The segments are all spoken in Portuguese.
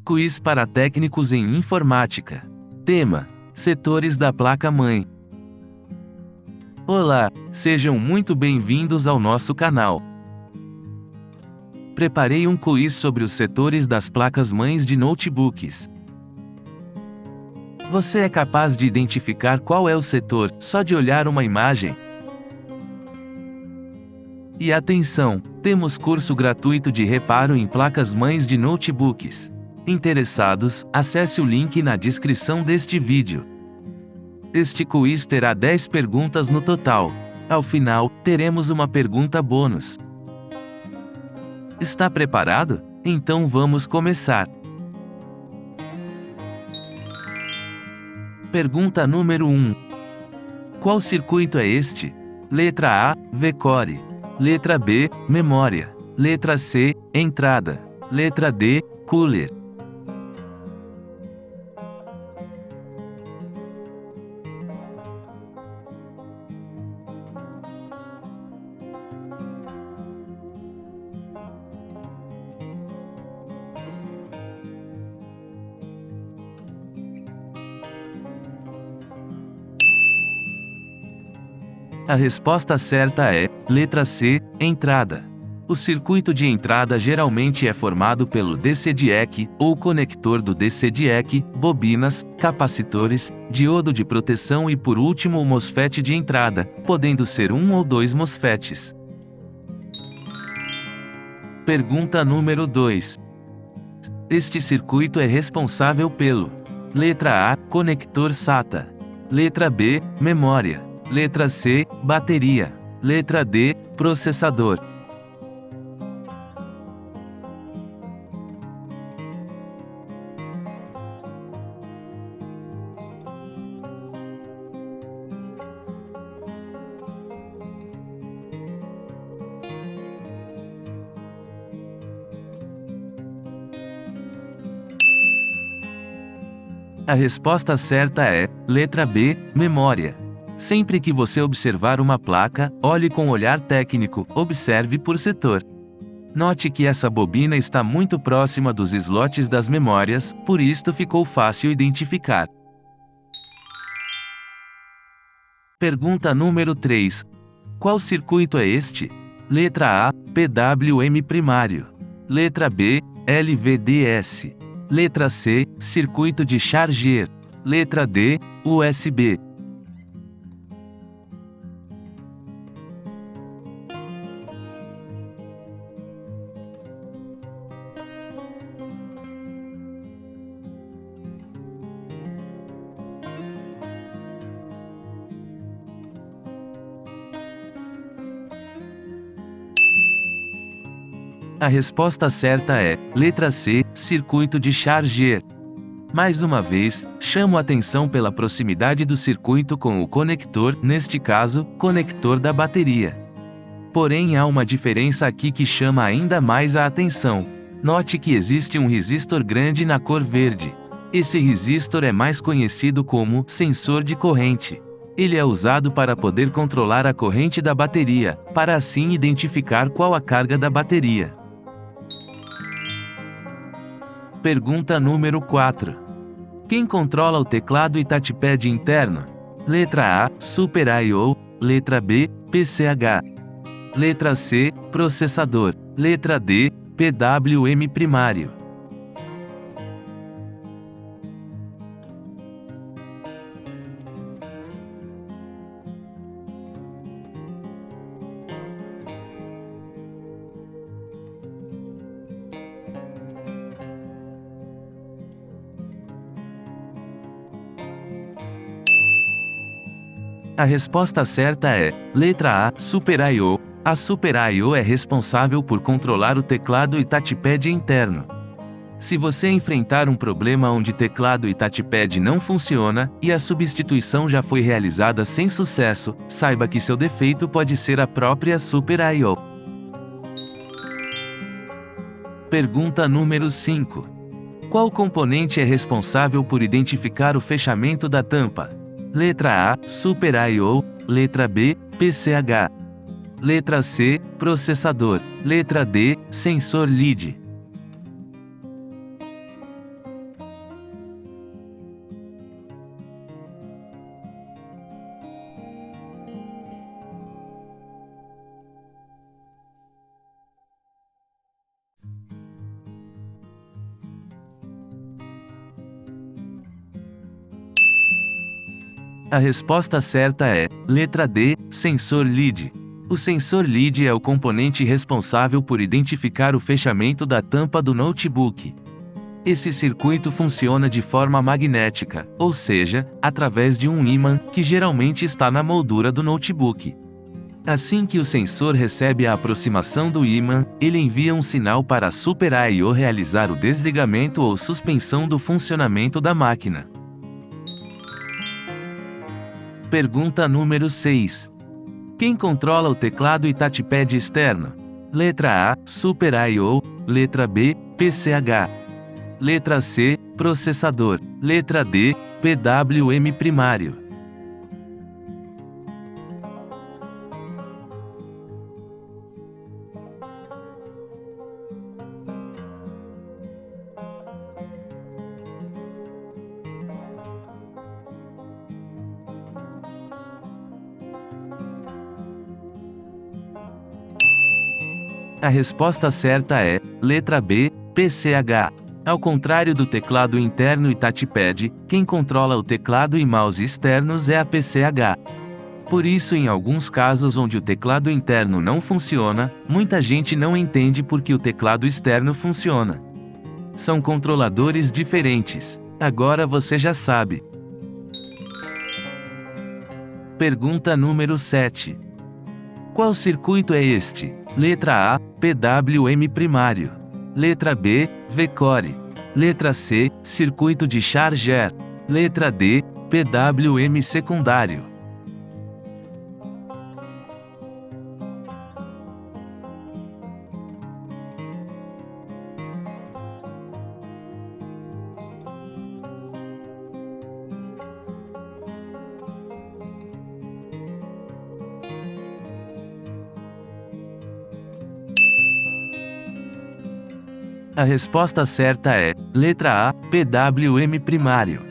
Quiz para técnicos em informática. Tema: setores da placa-mãe. Olá, sejam muito bem-vindos ao nosso canal. Preparei um quiz sobre os setores das placas-mães de notebooks. Você é capaz de identificar qual é o setor, só de olhar uma imagem? E atenção, temos curso gratuito de reparo em placas-mães de notebooks. Interessados, acesse o link na descrição deste vídeo. Este quiz terá 10 perguntas no total. Ao final, teremos uma pergunta bônus. Está preparado? Então vamos começar. Pergunta número 1. Qual circuito é este? Letra A, V-Core. Letra B, memória. Letra C, entrada. Letra D, cooler. A resposta certa é, letra C, entrada. O circuito de entrada geralmente é formado pelo DC-DIEC, ou conector do DC-DIEC, bobinas, capacitores, diodo de proteção e por último o MOSFET de entrada, podendo ser um ou dois MOSFETs. Pergunta número 2. Este circuito é responsável pelo: letra A, conector SATA. Letra B, memória. Letra C, bateria. Letra D, processador. A resposta certa é, letra B, memória. Sempre que você observar uma placa, olhe com olhar técnico, observe por setor. Note que essa bobina está muito próxima dos slots das memórias, por isto ficou fácil identificar. Pergunta número 3. Qual circuito é este? Letra A, PWM primário. Letra B, LVDS. Letra C, circuito de charger. Letra D, USB. A resposta certa é, letra C, circuito de charger. Mais uma vez, chamo a atenção pela proximidade do circuito com o conector, neste caso, conector da bateria. Porém há uma diferença aqui que chama ainda mais a atenção. Note que existe um resistor grande na cor verde. Esse resistor é mais conhecido como sensor de corrente. Ele é usado para poder controlar a corrente da bateria, para assim identificar qual a carga da bateria. Pergunta número 4. Quem controla o teclado e touchpad interno? Letra A, Super I/O. Letra B, PCH. Letra C, processador. Letra D, PWM primário. A resposta certa é, letra A, Super I/O. A Super I/O é responsável por controlar o teclado e touchpad interno. Se você enfrentar um problema onde teclado e touchpad não funciona, e a substituição já foi realizada sem sucesso, saiba que seu defeito pode ser a própria Super I/O. Pergunta número 5. Qual componente é responsável por identificar o fechamento da tampa? Letra A, Super I/O. Letra B, PCH. Letra C, processador. Letra D, sensor LID. A resposta certa é, letra D, sensor lead. O sensor lead é o componente responsável por identificar o fechamento da tampa do notebook. Esse circuito funciona de forma magnética, ou seja, através de um ímã, que geralmente está na moldura do notebook. Assim que o sensor recebe a aproximação do ímã, ele envia um sinal para a Super I/O realizar o desligamento ou suspensão do funcionamento da máquina. Pergunta número 6. Quem controla o teclado e touchpad externo? Letra A, Super I/O. Letra B, PCH. Letra C, processador. Letra D, PWM primário. A resposta certa é, letra B, PCH. Ao contrário do teclado interno e touchpad, quem controla o teclado e mouse externos é a PCH. Por isso, em alguns casos onde o teclado interno não funciona, muita gente não entende por que o teclado externo funciona. São controladores diferentes. Agora você já sabe. Pergunta número 7. Qual circuito é este? Letra A, PWM primário. Letra B, V-Core. Letra C, circuito de charger. Letra D, PWM secundário. A resposta certa é, letra A, PWM primário.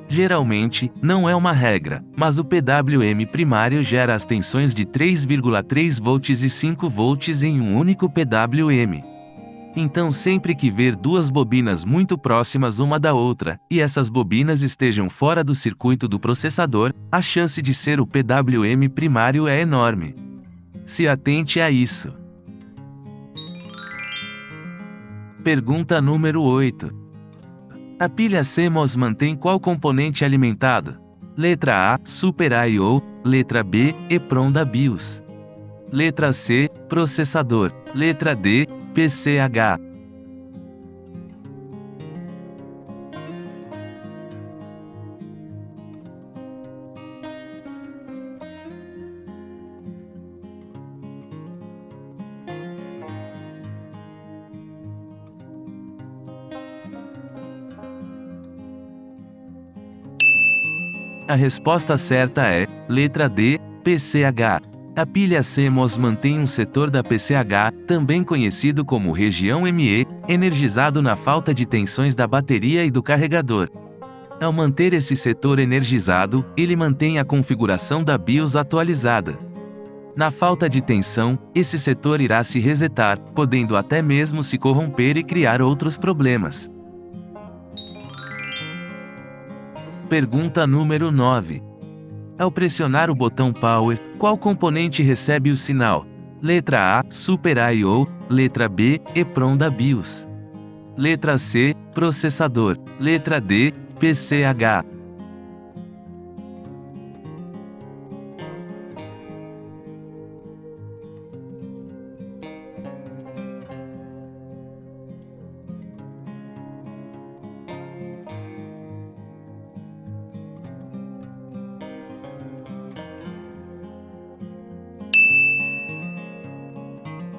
Geralmente, não é uma regra, mas o PWM primário gera as tensões de 3,3 volts e 5 volts em um único PWM. Então sempre que ver duas bobinas muito próximas uma da outra, e essas bobinas estejam fora do circuito do processador, a chance de ser o PWM primário é enorme. Se atente a isso. Pergunta número 8. A pilha CMOS mantém qual componente alimentado? Letra A, Super I/O. Letra B, EPROM da BIOS. Letra C, processador. Letra D, PCH. A resposta certa é, letra D, PCH. A pilha CMOS mantém um setor da PCH, também conhecido como região ME, energizado na falta de tensões da bateria e do carregador. Ao manter esse setor energizado, ele mantém a configuração da BIOS atualizada. Na falta de tensão, esse setor irá se resetar, podendo até mesmo se corromper e criar outros problemas. Pergunta número 9. Ao pressionar o botão Power, qual componente recebe o sinal? Letra A, Super I/O. Letra B, EPROM da BIOS. Letra C, processador. Letra D, PCH.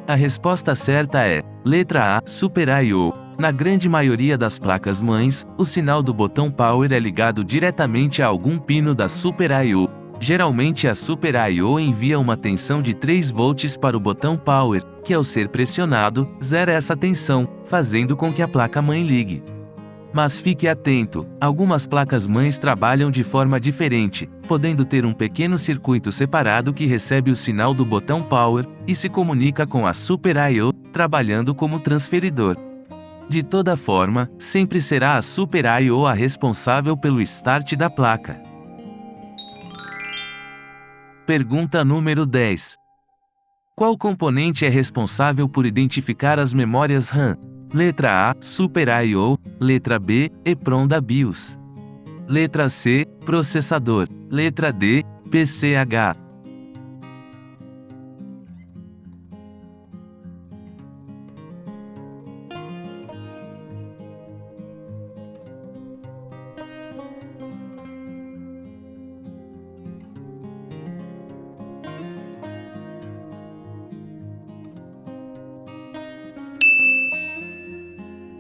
A resposta certa é, letra A, Super I/O. Na grande maioria das placas-mães, o sinal do botão Power é ligado diretamente a algum pino da Super I/O. Geralmente a Super I/O envia uma tensão de 3 volts para o botão Power, que ao ser pressionado, zera essa tensão, fazendo com que a placa-mãe ligue. Mas fique atento, algumas placas-mães trabalham de forma diferente, podendo ter um pequeno circuito separado que recebe o sinal do botão Power, e se comunica com a Super I/O, trabalhando como transferidor. De toda forma, sempre será a Super I/O a responsável pelo start da placa. Pergunta número 10. Qual componente é responsável por identificar as memórias RAM? Letra A, Super I/O. Letra B, EPROM da BIOS. Letra C, processador. Letra D, PCH.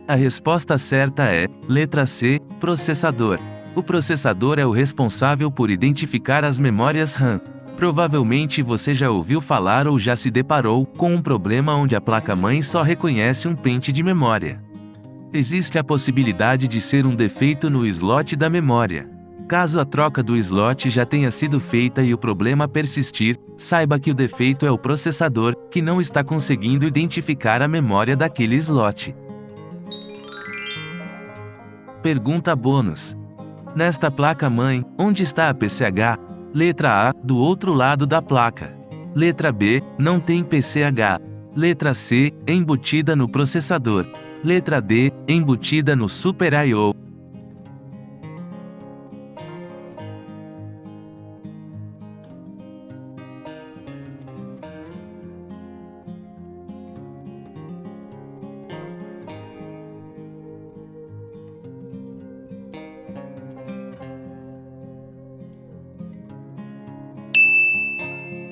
A resposta certa é, letra C, processador. O processador é o responsável por identificar as memórias RAM. Provavelmente você já ouviu falar ou já se deparou com um problema onde a placa-mãe só reconhece um pente de memória. Existe a possibilidade de ser um defeito no slot da memória. Caso a troca do slot já tenha sido feita e o problema persistir, saiba que o defeito é o processador, que não está conseguindo identificar a memória daquele slot. Pergunta bônus. Nesta placa-mãe, onde está a PCH? Letra A, do outro lado da placa. Letra B, não tem PCH. Letra C, embutida no processador. Letra D, embutida no Super I/O.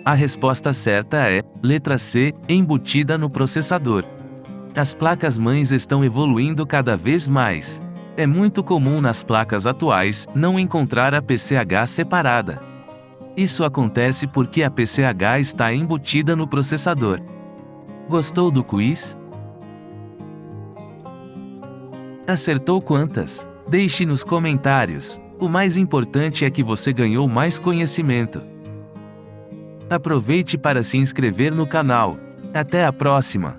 A resposta certa é, letra C, embutida no processador. As placas-mães estão evoluindo cada vez mais. É muito comum nas placas atuais, não encontrar a PCH separada. Isso acontece porque a PCH está embutida no processador. Gostou do quiz? Acertou quantas? Deixe nos comentários. O mais importante é que você ganhou mais conhecimento. Aproveite para se inscrever no canal. Até a próxima!